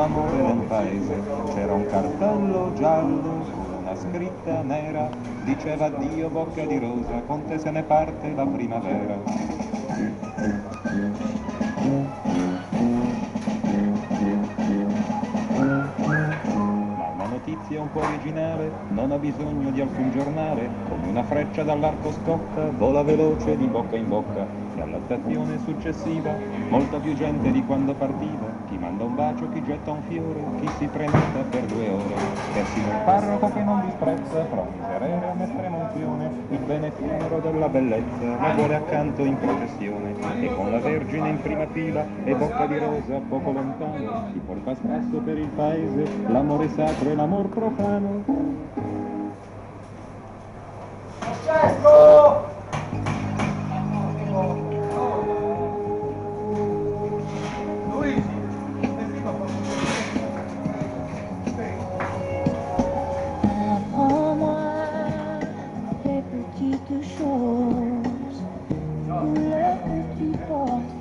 l'amore nel paese. C'era un cartello giallo con una scritta nera, diceva addio bocca di rosa, con te se ne parte la primavera. Ma una notizia un po' originale non ha bisogno di alcun giornale, come una freccia dall'arco scotta, vola veloce di bocca in bocca. E alla stazione successiva, molta più gente di quando partiva, chi manda un bacio, chi getta un fiore, chi si prenota per 2 ore. Persino il parroco che non disprezza, fra un miserere e un'estrema unzione, il bene effimero della bellezza, la vuole accanto in processione. E con la Vergine in prima fila e bocca di rosa poco lontano, si porta a spasso per il paese l'amore sacro e l'amor profano. Francesco! Luigi! Apprends-moi les petites choses, couleurs que tu portes.